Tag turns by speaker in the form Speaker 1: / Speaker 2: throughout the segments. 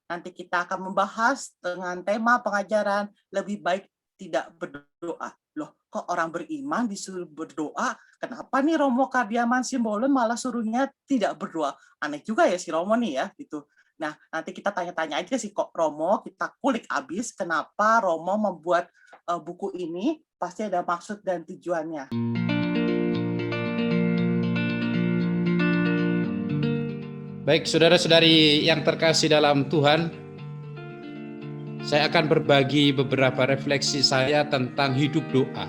Speaker 1: Nanti kita akan membahas dengan tema pengajaran lebih baik tidak berdoa. Loh, kok orang beriman disuruh berdoa? Kenapa nih Romo Kardiaman Simbolon malah suruhnya tidak berdoa? Aneh juga ya si Romo nih ya, gitu. Nah, nanti kita tanya-tanya aja sih kok Romo, kita kulik abis kenapa Romo membuat buku ini, pasti ada maksud dan tujuannya.
Speaker 2: Baik, saudara-saudari yang terkasih dalam Tuhan, saya akan berbagi beberapa refleksi saya tentang hidup doa.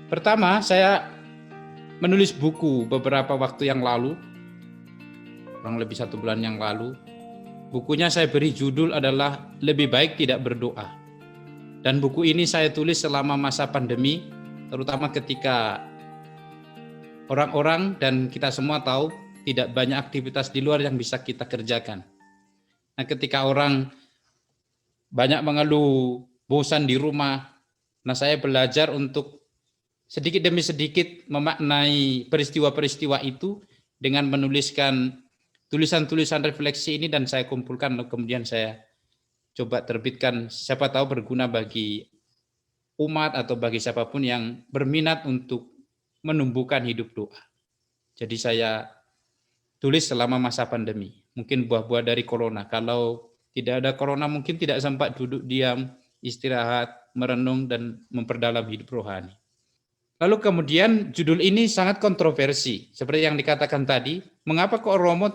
Speaker 2: Pertama, saya menulis buku beberapa waktu yang lalu, kurang lebih 1 bulan yang lalu. Bukunya saya beri judul adalah Lebih Baik Tidak Berdoa. Dan buku ini saya tulis selama masa pandemi, terutama ketika orang-orang dan kita semua tahu tidak banyak aktivitas di luar yang bisa kita kerjakan. Nah, ketika orang banyak mengeluh bosan di rumah, nah saya belajar untuk sedikit demi sedikit memaknai peristiwa-peristiwa itu dengan menuliskan tulisan-tulisan refleksi ini, dan saya kumpulkan lalu kemudian saya coba terbitkan, siapa tahu berguna bagi umat atau bagi siapapun yang berminat untuk menumbuhkan hidup doa. Jadi saya tulis selama masa pandemi, mungkin buah-buah dari corona. Kalau tidak ada corona mungkin tidak sempat duduk diam, istirahat, merenung dan memperdalam hidup rohani. Lalu kemudian judul ini sangat kontroversi, seperti yang dikatakan tadi, mengapa kok Romo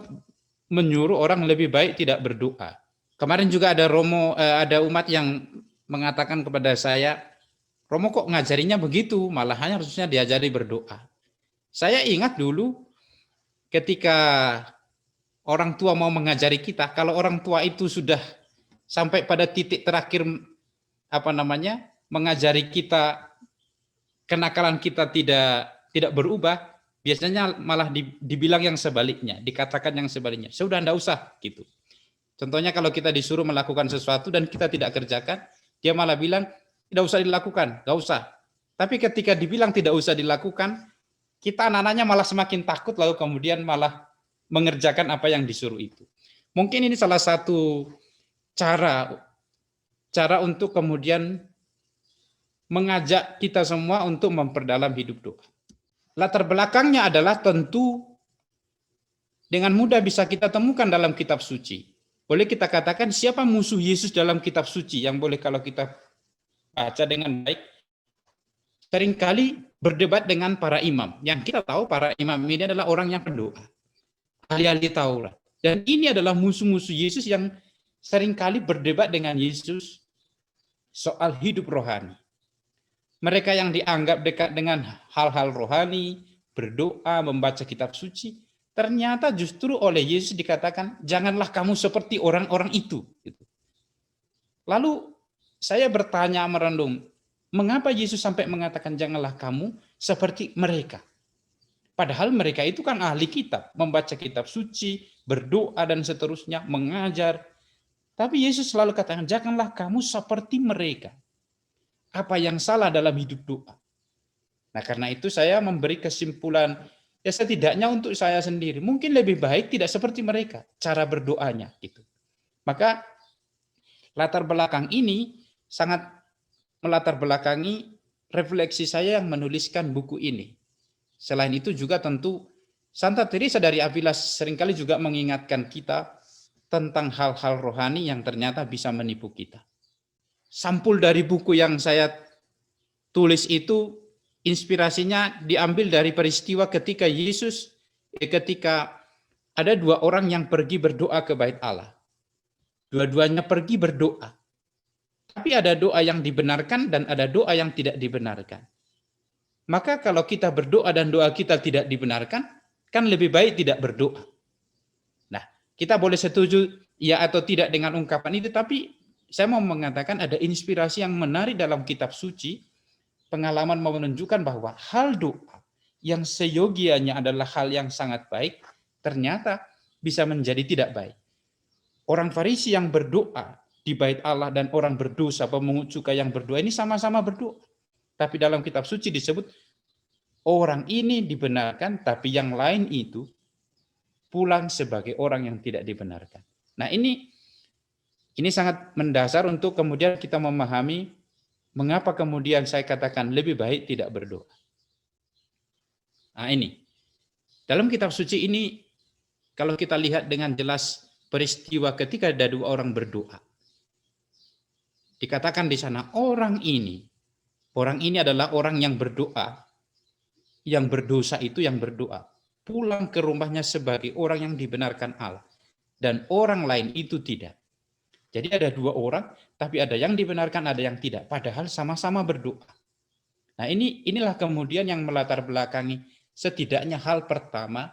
Speaker 2: menyuruh orang lebih baik tidak berdoa? Kemarin juga ada ada umat yang mengatakan kepada saya, Romo kok ngajarinya begitu, malahan harusnya diajari berdoa. Saya ingat dulu ketika orang tua mau mengajari kita, kalau orang tua itu sudah sampai pada titik terakhir mengajari kita, kenakalan kita tidak berubah, biasanya malah dibilang yang sebaliknya, dikatakan yang sebaliknya. Sudah enggak usah gitu. Contohnya kalau kita disuruh melakukan sesuatu dan kita tidak kerjakan, dia malah bilang tidak usah dilakukan, enggak usah. Tapi ketika dibilang tidak usah dilakukan, kita anak-anaknya malah semakin takut, lalu kemudian malah mengerjakan apa yang disuruh itu. Mungkin ini salah satu cara untuk kemudian mengajak kita semua untuk memperdalam hidup doa. Latar belakangnya adalah tentu dengan mudah bisa kita temukan dalam kitab suci. Boleh kita katakan siapa musuh Yesus dalam kitab suci yang boleh kalau kita baca dengan baik. Seringkali berdebat dengan para imam. Yang kita tahu para imam ini adalah orang yang berdoa, ahli-ahli Taurat. Dan ini adalah musuh-musuh Yesus yang seringkali berdebat dengan Yesus soal hidup rohani. Mereka yang dianggap dekat dengan hal-hal rohani, berdoa, membaca kitab suci, ternyata justru oleh Yesus dikatakan, janganlah kamu seperti orang-orang itu. Lalu saya bertanya merenung, mengapa Yesus sampai mengatakan janganlah kamu seperti mereka? Padahal mereka itu kan ahli kitab, membaca kitab suci, berdoa dan seterusnya, mengajar. Tapi Yesus selalu katakan, janganlah kamu seperti mereka. Apa yang salah dalam hidup doa? Nah, karena itu saya memberi kesimpulan, ya setidaknya untuk saya sendiri, mungkin lebih baik tidak seperti mereka, cara berdoanya. Gitu. Maka latar belakang ini sangat melatar belakangi refleksi saya yang menuliskan buku ini. Selain itu juga tentu Santa Teresa dari Avila seringkali juga mengingatkan kita tentang hal-hal rohani yang ternyata bisa menipu kita. Sampul dari buku yang saya tulis itu inspirasinya diambil dari peristiwa ketika ketika ada 2 orang yang pergi berdoa ke bait Allah. Dua-duanya pergi berdoa. Tapi ada doa yang dibenarkan dan ada doa yang tidak dibenarkan. Maka kalau kita berdoa dan doa kita tidak dibenarkan, kan lebih baik tidak berdoa. Nah, kita boleh setuju ya atau tidak dengan ungkapan itu, tapi saya mau mengatakan ada inspirasi yang menarik dalam kitab suci, pengalaman mau menunjukkan bahwa hal doa yang seyogianya adalah hal yang sangat baik, ternyata bisa menjadi tidak baik. Orang Farisi yang berdoa di bait Allah dan orang berdosa, pemungut cukai yang berdoa ini sama-sama berdoa. Tapi dalam kitab suci disebut orang ini dibenarkan, tapi yang lain itu pulang sebagai orang yang tidak dibenarkan. Nah, ini Ini sangat mendasar untuk kemudian kita memahami mengapa kemudian saya katakan lebih baik tidak berdoa. Nah ini, dalam kitab suci ini kalau kita lihat dengan jelas peristiwa ketika ada dua orang berdoa. Dikatakan di sana orang ini adalah orang yang berdoa, yang berdosa itu yang berdoa. Pulang ke rumahnya sebagai orang yang dibenarkan Allah. Dan orang lain itu tidak. Jadi ada dua orang, tapi ada yang dibenarkan, ada yang tidak. Padahal sama-sama berdoa. Nah inilah kemudian yang melatar belakangi setidaknya hal pertama,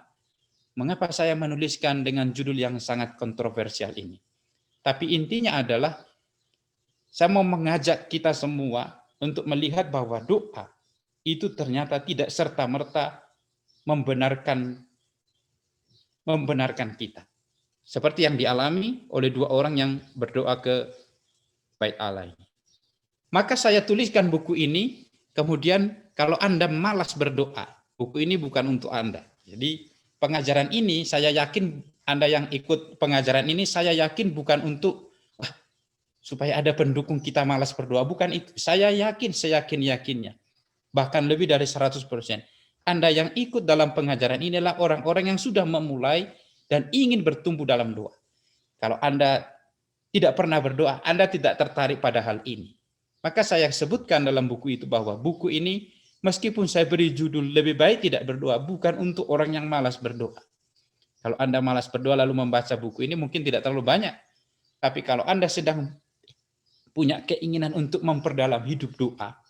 Speaker 2: mengapa saya menuliskan dengan judul yang sangat kontroversial ini. Tapi intinya adalah, saya mau mengajak kita semua untuk melihat bahwa doa itu ternyata tidak serta-merta membenarkan kita. Seperti yang dialami oleh dua orang yang berdoa ke Bait Allah ini. Maka saya tuliskan buku ini, kemudian kalau Anda malas berdoa, buku ini bukan untuk Anda. Jadi pengajaran ini saya yakin Anda yang ikut pengajaran ini, saya yakin bukan untuk supaya ada pendukung kita malas berdoa, bukan itu. Saya yakin, seyakin-yakinnya, bahkan lebih dari 100%. Anda yang ikut dalam pengajaran inilah orang-orang yang sudah memulai dan ingin bertumbuh dalam doa. Kalau Anda tidak pernah berdoa, Anda tidak tertarik pada hal ini. Maka saya sebutkan dalam buku itu bahwa buku ini, meskipun saya beri judul lebih baik tidak berdoa, bukan untuk orang yang malas berdoa. Kalau Anda malas berdoa lalu membaca buku ini mungkin tidak terlalu banyak. Tapi kalau Anda sedang punya keinginan untuk memperdalam hidup doa,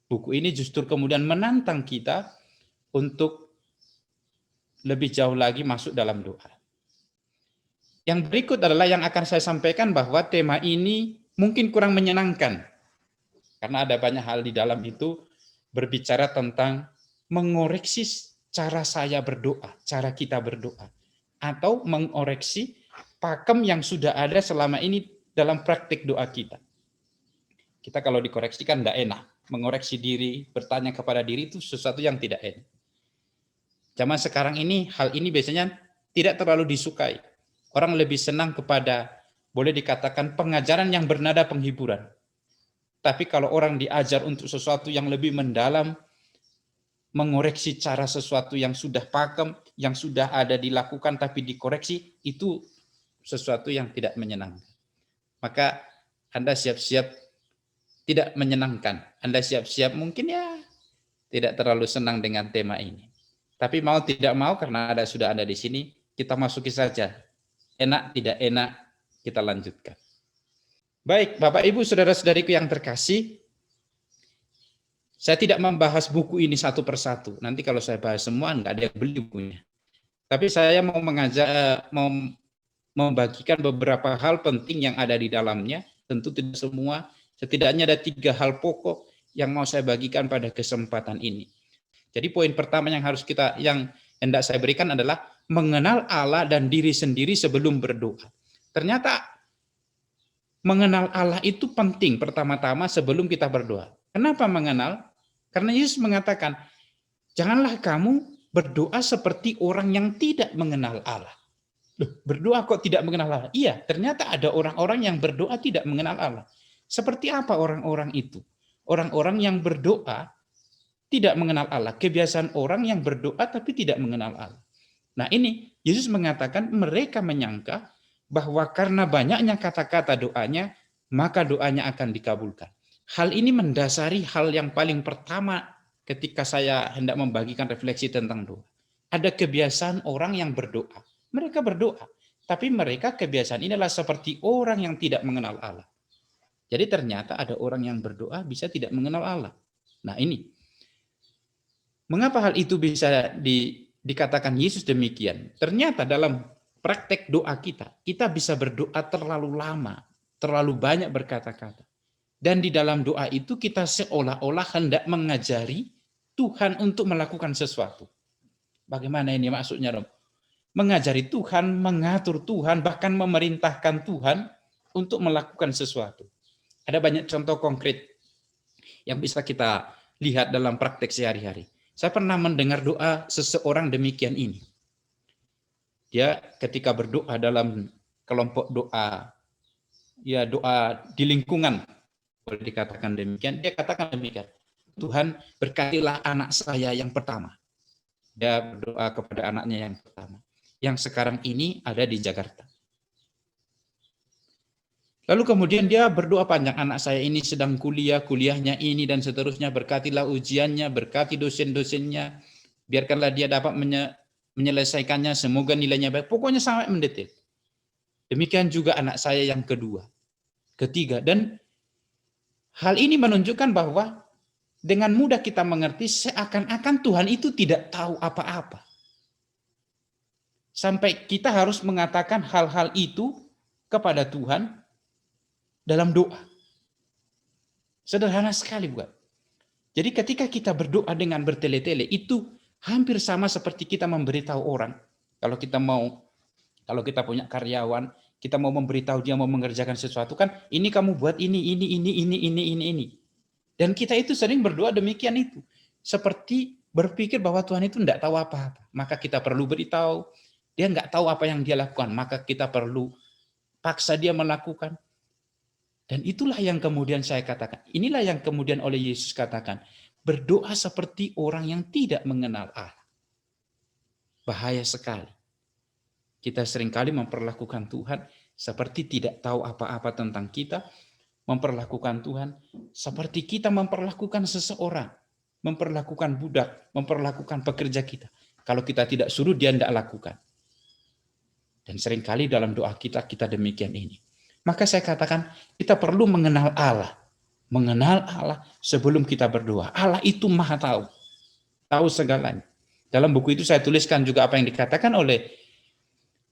Speaker 2: buku ini justru kemudian menantang kita untuk lebih jauh lagi masuk dalam doa. Yang berikut adalah yang akan saya sampaikan bahwa tema ini mungkin kurang menyenangkan. Karena ada banyak hal di dalam itu berbicara tentang mengoreksi cara saya berdoa, cara kita berdoa. Atau mengoreksi pakem yang sudah ada selama ini dalam praktik doa kita. Kita kalau dikoreksi kan tidak enak. Mengoreksi diri, bertanya kepada diri itu sesuatu yang tidak enak. Zaman sekarang ini, hal ini biasanya tidak terlalu disukai. Orang lebih senang kepada, boleh dikatakan, pengajaran yang bernada penghiburan. Tapi kalau orang diajar untuk sesuatu yang lebih mendalam, mengoreksi cara sesuatu yang sudah pakem, yang sudah ada dilakukan tapi dikoreksi, itu sesuatu yang tidak menyenangkan. Maka Anda siap-siap tidak menyenangkan. Anda siap-siap mungkin ya tidak terlalu senang dengan tema ini. Tapi mau tidak mau karena sudah ada di sini, kita masuki saja. Enak tidak enak, kita lanjutkan. Baik, Bapak Ibu, saudara-saudariku yang terkasih, saya tidak membahas buku ini satu persatu. Nanti kalau saya bahas semua, nggak ada yang beli bukunya. Tapi saya mau membagikan beberapa hal penting yang ada di dalamnya. Tentu tidak semua, setidaknya ada 3 hal pokok yang mau saya bagikan pada kesempatan ini. Jadi poin pertama yang hendak saya berikan adalah mengenal Allah dan diri sendiri sebelum berdoa. Ternyata mengenal Allah itu penting pertama-tama sebelum kita berdoa. Kenapa mengenal? Karena Yesus mengatakan, janganlah kamu berdoa seperti orang yang tidak mengenal Allah. Loh, berdoa kok tidak mengenal Allah? Iya, ternyata ada orang-orang yang berdoa tidak mengenal Allah. Seperti apa orang-orang itu? Orang-orang yang berdoa tidak mengenal Allah. Kebiasaan orang yang berdoa tapi tidak mengenal Allah. Nah ini, Yesus mengatakan mereka menyangka bahwa karena banyaknya kata-kata doanya, maka doanya akan dikabulkan. Hal ini mendasari hal yang paling pertama ketika saya hendak membagikan refleksi tentang doa. Ada kebiasaan orang yang berdoa. Mereka berdoa, tapi mereka kebiasaan ini adalah seperti orang yang tidak mengenal Allah. Jadi ternyata ada orang yang berdoa bisa tidak mengenal Allah. Nah ini, mengapa hal itu bisa dikatakan Yesus demikian? Ternyata dalam praktek doa kita bisa berdoa terlalu lama, terlalu banyak berkata-kata. Dan di dalam doa itu kita seolah-olah hendak mengajari Tuhan untuk melakukan sesuatu. Bagaimana ini maksudnya, Rom? Mengajari Tuhan, mengatur Tuhan, bahkan memerintahkan Tuhan untuk melakukan sesuatu. Ada banyak contoh konkret yang bisa kita lihat dalam praktek sehari-hari. Saya pernah mendengar doa seseorang demikian ini. Dia ketika berdoa dalam kelompok doa ya doa di lingkungan, boleh dikatakan demikian. Dia katakan demikian, Tuhan berkatilah anak saya yang pertama. Dia berdoa kepada anaknya yang pertama, yang sekarang ini ada di Jakarta. Lalu kemudian dia berdoa panjang, anak saya ini sedang kuliah, kuliahnya ini dan seterusnya, berkatilah ujiannya, berkati dosen-dosennya, biarkanlah dia dapat menyelesaikannya, semoga nilainya baik. Pokoknya sampai mendetail. Demikian juga anak saya yang kedua, ketiga. Dan hal ini menunjukkan bahwa dengan mudah kita mengerti seakan-akan Tuhan itu tidak tahu apa-apa. Sampai kita harus mengatakan hal-hal itu kepada Tuhan dalam doa. Sederhana sekali, bukan? Jadi ketika kita berdoa dengan bertele-tele, itu hampir sama seperti kita memberitahu orang. Kalau kita punya karyawan, kita mau memberitahu dia mau mengerjakan sesuatu, kan ini kamu buat ini. Dan kita itu sering berdoa demikian itu. Seperti berpikir bahwa Tuhan itu tidak tahu apa-apa. Maka kita perlu beritahu. Dia nggak tahu apa yang dia lakukan. Maka kita perlu paksa dia melakukan. Dan itulah yang kemudian saya katakan. Inilah yang kemudian oleh Yesus katakan. Berdoa seperti orang yang tidak mengenal Allah. Bahaya sekali. Kita seringkali memperlakukan Tuhan seperti tidak tahu apa-apa tentang kita. Memperlakukan Tuhan seperti kita memperlakukan seseorang. Memperlakukan budak. Memperlakukan pekerja kita. Kalau kita tidak suruh, dia tidak lakukan. Dan seringkali dalam doa kita demikian ini. Maka saya katakan kita perlu mengenal Allah. Mengenal Allah sebelum kita berdoa. Allah itu maha tahu. Tahu segalanya. Dalam buku itu saya tuliskan juga apa yang dikatakan oleh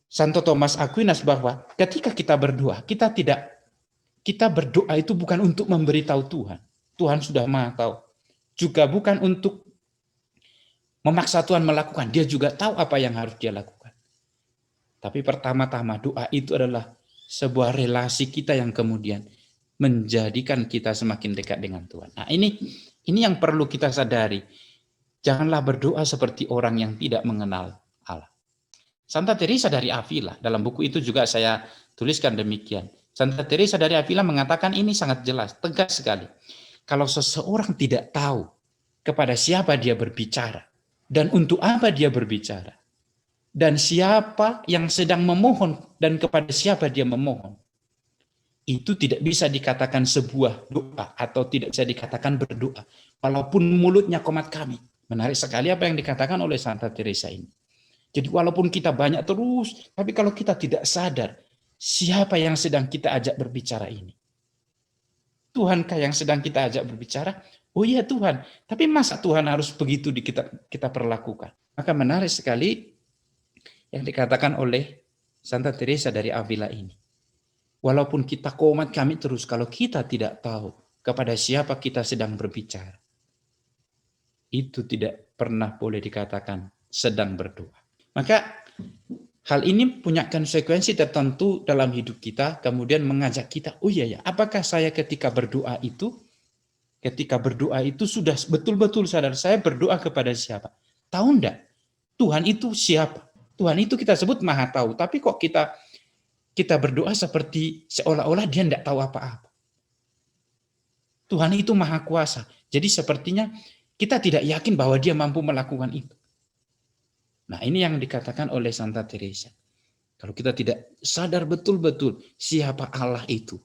Speaker 2: Santo Thomas Aquinas bahwa ketika kita berdoa, kita berdoa itu bukan untuk memberitahu Tuhan. Tuhan sudah maha tahu. Juga bukan untuk memaksa Tuhan melakukan. Dia juga tahu apa yang harus dia lakukan. Tapi pertama-tama doa itu adalah sebuah relasi kita yang kemudian menjadikan kita semakin dekat dengan Tuhan. Nah, ini yang perlu kita sadari. Janganlah berdoa seperti orang yang tidak mengenal Allah. Santa Teresa dari Avila, dalam buku itu juga saya tuliskan demikian. Santa Teresa dari Avila mengatakan ini sangat jelas, tegas sekali. Kalau seseorang tidak tahu kepada siapa dia berbicara dan untuk apa dia berbicara, dan siapa yang sedang memohon dan kepada siapa dia memohon, itu tidak bisa dikatakan sebuah doa atau tidak bisa dikatakan berdoa. Walaupun mulutnya komat kami. Menarik sekali apa yang dikatakan oleh Santa Teresa ini. Jadi walaupun kita banyak terus, tapi kalau kita tidak sadar siapa yang sedang kita ajak berbicara ini. Tuhankah yang sedang kita ajak berbicara? Oh iya Tuhan. Tapi masa Tuhan harus begitu kita perlakukan? Maka menarik sekali yang dikatakan oleh Santa Teresa dari Avila ini. Walaupun kita komat kami terus, kalau kita tidak tahu kepada siapa kita sedang berbicara, itu tidak pernah boleh dikatakan sedang berdoa. Maka hal ini punya konsekuensi tertentu dalam hidup kita, kemudian mengajak kita, oh iya ya, apakah saya ketika berdoa itu sudah betul-betul sadar saya berdoa kepada siapa? Tahu enggak? Tuhan itu siapa? Tuhan itu kita sebut maha tahu, tapi kok kita berdoa seperti seolah-olah dia tidak tahu apa-apa. Tuhan itu maha kuasa. Jadi sepertinya kita tidak yakin bahwa dia mampu melakukan itu. Nah, ini yang dikatakan oleh Santa Teresa. Kalau kita tidak sadar betul-betul siapa Allah itu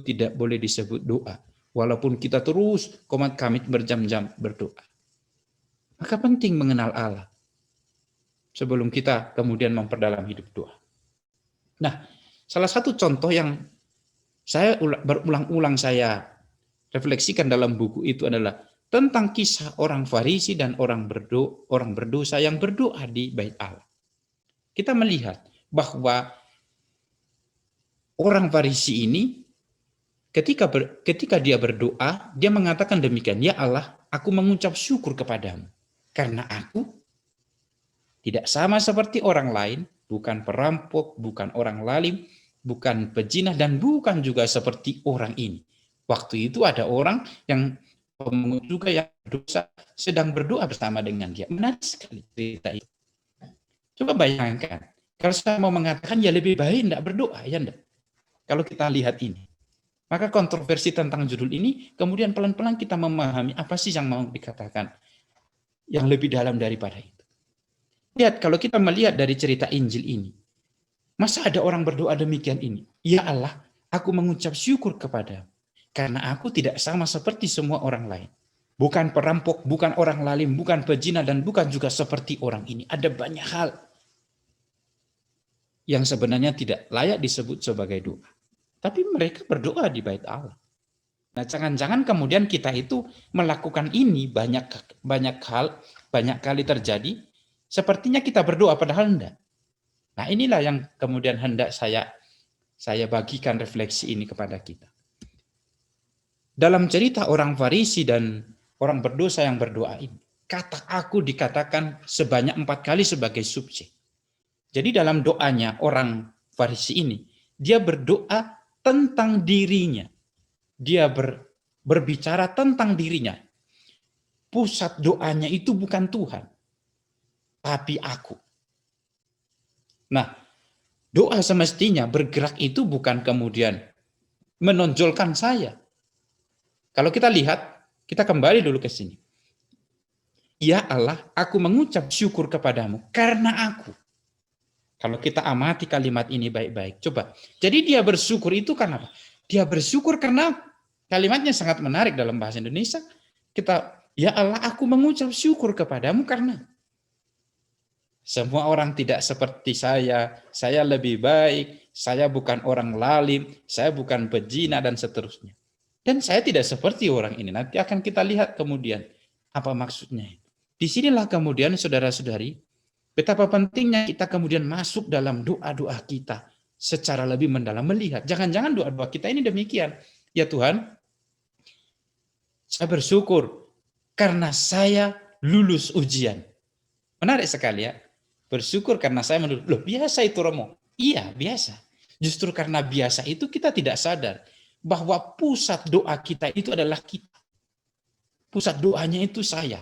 Speaker 2: tidak boleh disebut doa. Walaupun kita terus komat kamit berjam-jam berdoa. Maka penting mengenal Allah sebelum kita kemudian memperdalam hidup doa. Nah, salah satu contoh yang saya berulang-ulang saya refleksikan dalam buku itu adalah tentang kisah orang Farisi dan orang berdosa yang berdoa di Bait Allah. Kita melihat bahwa orang Farisi ini ketika dia berdoa, dia mengatakan demikian, ya Allah, aku mengucap syukur kepadamu karena aku tidak sama seperti orang lain, bukan perampok, bukan orang lalim, bukan pejinah, dan bukan juga seperti orang ini. Waktu itu ada orang yang pemungut juga yang berdosa sedang berdoa bersama dengan dia. Menarik sekali cerita itu. Coba bayangkan, kalau saya mau mengatakan ya lebih baik tidak berdoa, ya enggak? Kalau kita lihat ini, maka kontroversi tentang judul ini, kemudian pelan-pelan kita memahami apa sih yang mau dikatakan, yang lebih dalam daripada itu. Lihat, kalau kita melihat dari cerita Injil ini, masa ada orang berdoa demikian ini? Ya Allah, aku mengucap syukur kepadamu, karena aku tidak sama seperti semua orang lain. Bukan perampok, bukan orang lalim, bukan pezina, dan bukan juga seperti orang ini. Ada banyak hal yang sebenarnya tidak layak disebut sebagai doa. Tapi mereka berdoa di bait Allah. Nah, jangan-jangan kemudian kita itu melakukan ini banyak kali terjadi, sepertinya kita berdoa padahal enggak. Nah, inilah yang kemudian hendak saya bagikan refleksi ini kepada kita. Dalam cerita orang Farisi dan orang berdosa yang berdoa ini, kata aku dikatakan sebanyak 4 kali sebagai subjek. Jadi dalam doanya orang Farisi ini, dia berdoa tentang dirinya. Dia berbicara tentang dirinya. Pusat doanya itu bukan Tuhan, tapi aku. Nah, doa semestinya bergerak itu bukan kemudian menonjolkan saya. Kalau kita lihat, kita kembali dulu ke sini. Ya Allah, aku mengucap syukur kepadamu karena aku. Kalau kita amati kalimat ini baik-baik, coba. Jadi dia bersyukur itu karena apa? Dia bersyukur karena kalimatnya sangat menarik dalam bahasa Indonesia. Ya Allah, aku mengucap syukur kepadamu karena semua orang tidak seperti saya lebih baik, saya bukan orang lalim, saya bukan pezina, dan seterusnya. Dan saya tidak seperti orang ini. Nanti akan kita lihat kemudian apa maksudnya. Disinilah kemudian saudara-saudari, betapa pentingnya kita kemudian masuk dalam doa-doa kita secara lebih mendalam, melihat. Jangan-jangan doa-doa kita ini demikian. Ya Tuhan, saya bersyukur karena saya lulus ujian. Menarik sekali ya. Bersyukur karena saya lulus. Loh, biasa itu Romo. Iya, biasa. Justru karena biasa itu kita tidak sadar bahwa pusat doa kita itu adalah kita. Pusat doanya itu saya.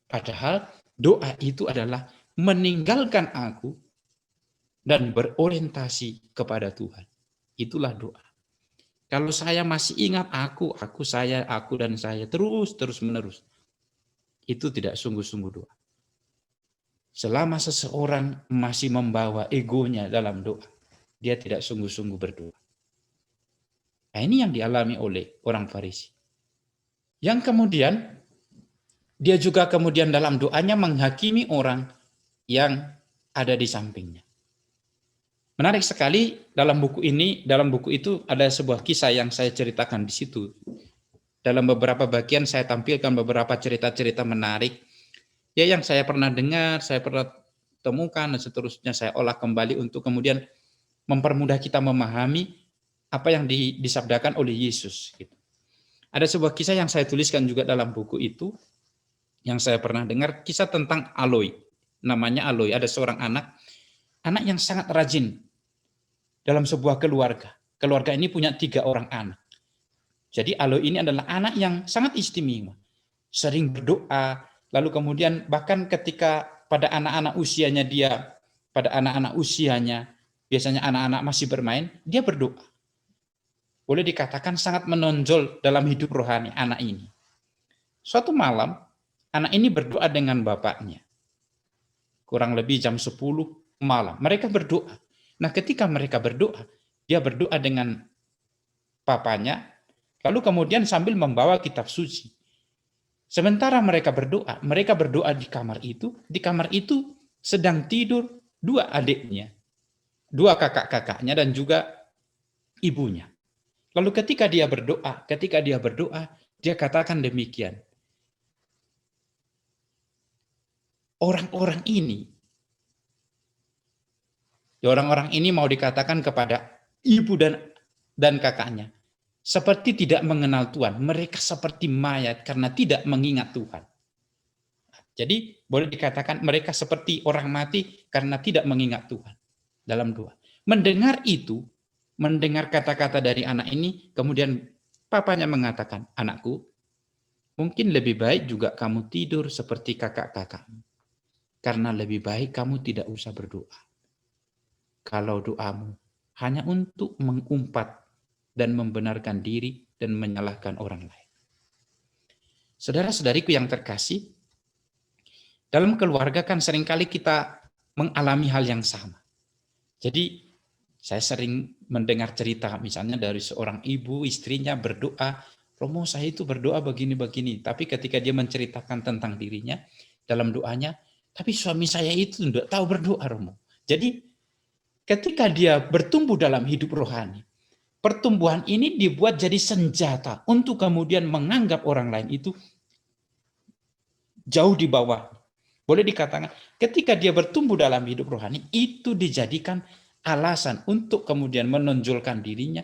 Speaker 2: Padahal doa itu adalah meninggalkan aku dan berorientasi kepada Tuhan. Itulah doa. Kalau saya masih ingat aku, saya, aku, dan saya, terus menerus. Itu tidak sungguh-sungguh doa. Selama seseorang masih membawa egonya dalam doa, dia tidak sungguh-sungguh berdoa. Nah, ini yang dialami oleh orang Farisi. Yang kemudian, dia juga kemudian dalam doanya menghakimi orang yang ada di sampingnya. Menarik sekali dalam buku itu ada sebuah kisah yang saya ceritakan di situ. Dalam beberapa bagian saya tampilkan beberapa cerita-cerita menarik ya yang saya pernah dengar, saya pernah temukan, dan seterusnya saya olah kembali untuk kemudian mempermudah kita memahami apa yang disabdakan oleh Yesus. Ada sebuah kisah yang saya tuliskan juga dalam buku itu, yang saya pernah dengar, kisah tentang Aloy. Namanya Aloy, ada seorang anak yang sangat rajin dalam sebuah keluarga. Keluarga ini punya 3 orang anak. Jadi Aloy ini adalah anak yang sangat istimewa. Sering berdoa, lalu kemudian bahkan ketika pada anak-anak usianya, biasanya anak-anak masih bermain, dia berdoa. Boleh dikatakan sangat menonjol dalam hidup rohani anak ini. Suatu malam, anak ini berdoa dengan bapaknya. Kurang lebih jam 10 malam. Mereka berdoa. Nah, ketika mereka berdoa, dia berdoa dengan papanya, lalu kemudian sambil membawa kitab suci. Sementara mereka berdoa di kamar itu sedang tidur 2 adiknya, 2 kakak-kakaknya, dan juga ibunya. Lalu ketika dia berdoa, dia katakan demikian. Orang-orang ini mau dikatakan kepada ibu dan kakaknya, seperti tidak mengenal Tuhan. Mereka seperti mayat karena tidak mengingat Tuhan. Jadi boleh dikatakan mereka seperti orang mati karena tidak mengingat Tuhan dalam doa. Mendengar kata-kata dari anak ini, kemudian papanya mengatakan, anakku, mungkin lebih baik juga kamu tidur seperti kakak-kakakmu. Karena lebih baik kamu tidak usah berdoa. Kalau doamu hanya untuk mengumpat dan membenarkan diri dan menyalahkan orang lain. Saudara-saudariku yang terkasih, dalam keluarga kan seringkali kita mengalami hal yang sama. Jadi saya sering mendengar cerita misalnya dari seorang ibu, istrinya berdoa, Romo saya itu berdoa begini-begini, tapi ketika dia menceritakan tentang dirinya dalam doanya, tapi suami saya itu tidak tahu berdoa, Romo. Jadi ketika dia bertumbuh dalam hidup rohani, pertumbuhan ini dibuat jadi senjata untuk kemudian menganggap orang lain itu jauh di bawah. Boleh dikatakan ketika dia bertumbuh dalam hidup rohani, itu dijadikan alasan untuk kemudian menonjolkan dirinya.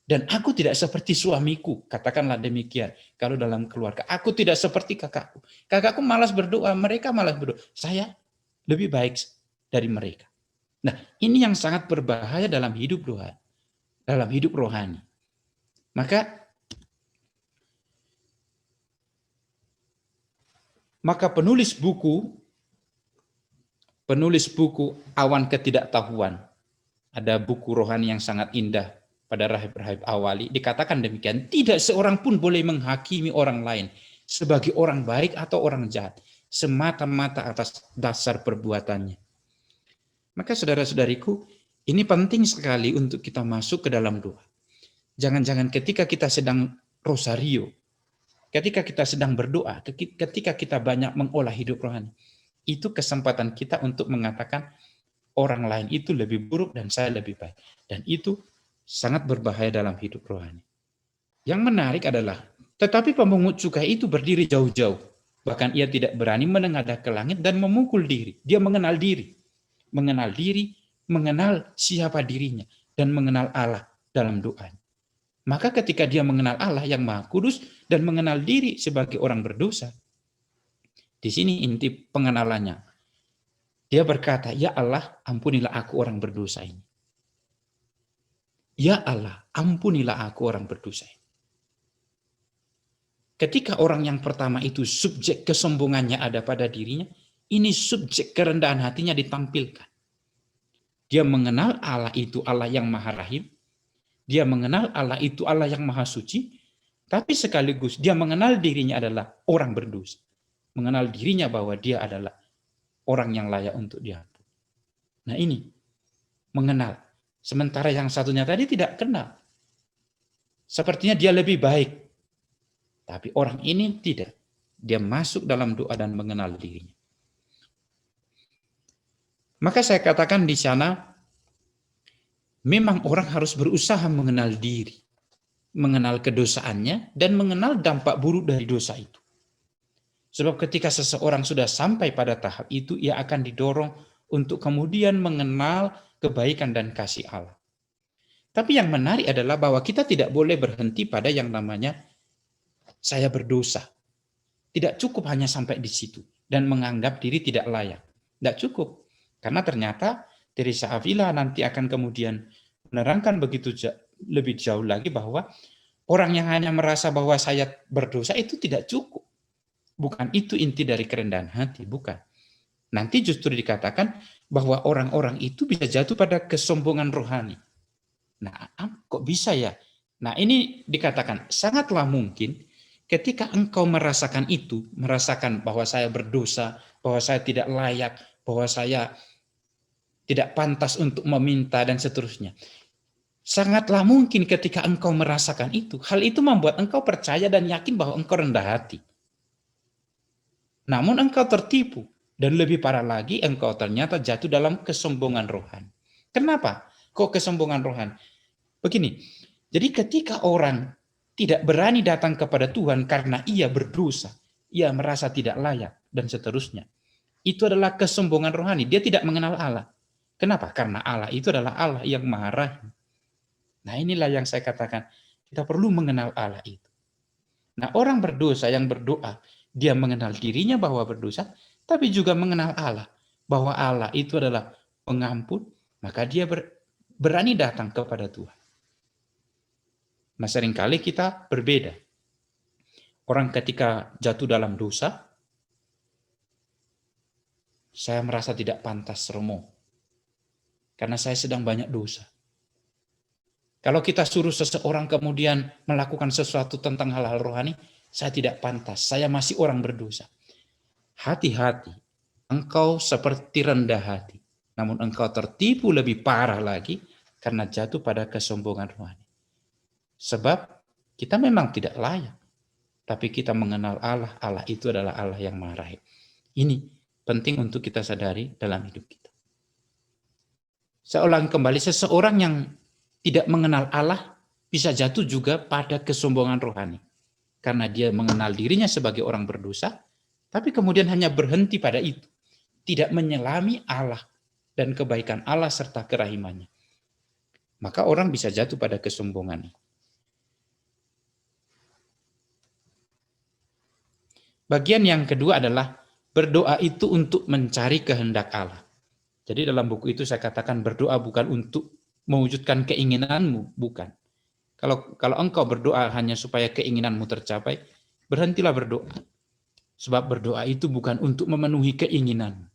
Speaker 2: Dan aku tidak seperti suamiku, katakanlah demikian. Kalau dalam keluarga, aku tidak seperti kakakku. Kakakku malas berdoa, mereka malas berdoa. Saya lebih baik dari mereka. Nah, ini yang sangat berbahaya dalam hidup rohani. Maka penulis buku Awan Ketidaktahuan, ada buku rohani yang sangat indah pada rahib-rahib awali, dikatakan demikian, tidak seorang pun boleh menghakimi orang lain sebagai orang baik atau orang jahat, semata-mata atas dasar perbuatannya. Maka saudara-saudariku, ini penting sekali untuk kita masuk ke dalam doa. Jangan-jangan ketika kita sedang rosario, ketika kita sedang berdoa, ketika kita banyak mengolah hidup rohani, itu kesempatan kita untuk mengatakan orang lain itu lebih buruk dan saya lebih baik. Dan itu sangat berbahaya dalam hidup rohani. Yang menarik adalah, tetapi pemungut cukai itu berdiri jauh-jauh. Bahkan ia tidak berani menengadah ke langit dan memukul diri. Dia mengenal diri, mengenal siapa dirinya, dan mengenal Allah dalam doanya. Maka ketika dia mengenal Allah yang Maha Kudus dan mengenal diri sebagai orang berdosa, di sini inti pengenalannya. Dia berkata, ya Allah, ampunilah aku orang berdosa ini. Ya Allah, ampunilah aku orang berdosa ini. Ketika orang yang pertama itu subjek kesombongannya ada pada dirinya, ini subjek kerendahan hatinya ditampilkan. Dia mengenal Allah itu Allah yang Maha Rahim. Dia mengenal Allah itu Allah yang Maha Suci. Tapi sekaligus dia mengenal dirinya adalah orang berdosa. Mengenal dirinya bahwa dia adalah orang yang layak untuk diampuni. Nah ini, mengenal. Sementara yang satunya tadi tidak kenal. Sepertinya dia lebih baik. Tapi orang ini tidak. Dia masuk dalam doa dan mengenal dirinya. Maka saya katakan di sana, memang orang harus berusaha mengenal diri. Mengenal kedosaannya dan mengenal dampak buruk dari dosa itu. Sebab ketika seseorang sudah sampai pada tahap itu, ia akan didorong untuk kemudian mengenal kebaikan dan kasih Allah. Tapi yang menarik adalah bahwa kita tidak boleh berhenti pada yang namanya saya berdosa. Tidak cukup hanya sampai di situ dan menganggap diri tidak layak. Tidak cukup. Karena ternyata Teresa Avila nanti akan kemudian menerangkan begitu lebih jauh lagi bahwa orang yang hanya merasa bahwa saya berdosa itu tidak cukup. Bukan itu inti dari kerendahan hati, bukan. Nanti justru dikatakan bahwa orang-orang itu bisa jatuh pada kesombongan rohani. Nah, kok bisa ya? Nah, ini dikatakan sangatlah mungkin ketika engkau merasakan itu, merasakan bahwa saya berdosa, bahwa saya tidak layak, bahwa saya tidak pantas untuk meminta dan seterusnya. Sangatlah mungkin ketika engkau merasakan itu, hal itu membuat engkau percaya dan yakin bahwa engkau rendah hati. Namun engkau tertipu. Dan lebih parah lagi, engkau ternyata jatuh dalam kesombongan rohani. Kenapa? Kok kesombongan rohani? Begini, jadi ketika orang tidak berani datang kepada Tuhan karena ia berdosa, ia merasa tidak layak, dan seterusnya. Itu adalah kesombongan rohani. Dia tidak mengenal Allah. Kenapa? Karena Allah itu adalah Allah yang Maha Rahim. Nah inilah yang saya katakan, kita perlu mengenal Allah itu. Nah orang berdosa yang berdoa, dia mengenal dirinya bahwa berdosa, tapi juga mengenal Allah, bahwa Allah itu adalah pengampun, maka dia berani datang kepada Tuhan. Nah seringkali kita berbeda. Orang ketika jatuh dalam dosa, saya merasa tidak pantas, Romo, karena saya sedang banyak dosa. Kalau kita suruh seseorang kemudian melakukan sesuatu tentang hal-hal rohani, saya tidak pantas, saya masih orang berdosa. Hati-hati, engkau seperti rendah hati, namun engkau tertipu lebih parah lagi karena jatuh pada kesombongan rohani. Sebab kita memang tidak layak, tapi kita mengenal Allah. Allah itu adalah Allah yang maha rahim. Ini penting untuk kita sadari dalam hidup kita. Saya ulangi kembali, seseorang yang tidak mengenal Allah bisa jatuh juga pada kesombongan rohani. Karena dia mengenal dirinya sebagai orang berdosa, tapi kemudian hanya berhenti pada itu. Tidak menyelami Allah dan kebaikan Allah serta kerahimannya. Maka orang bisa jatuh pada kesombongan. Bagian yang kedua adalah berdoa itu untuk mencari kehendak Allah. Jadi dalam buku itu saya katakan berdoa bukan untuk mewujudkan keinginanmu, bukan. Kalau engkau berdoa hanya supaya keinginanmu tercapai, berhentilah berdoa. Sebab berdoa itu bukan untuk memenuhi keinginanmu.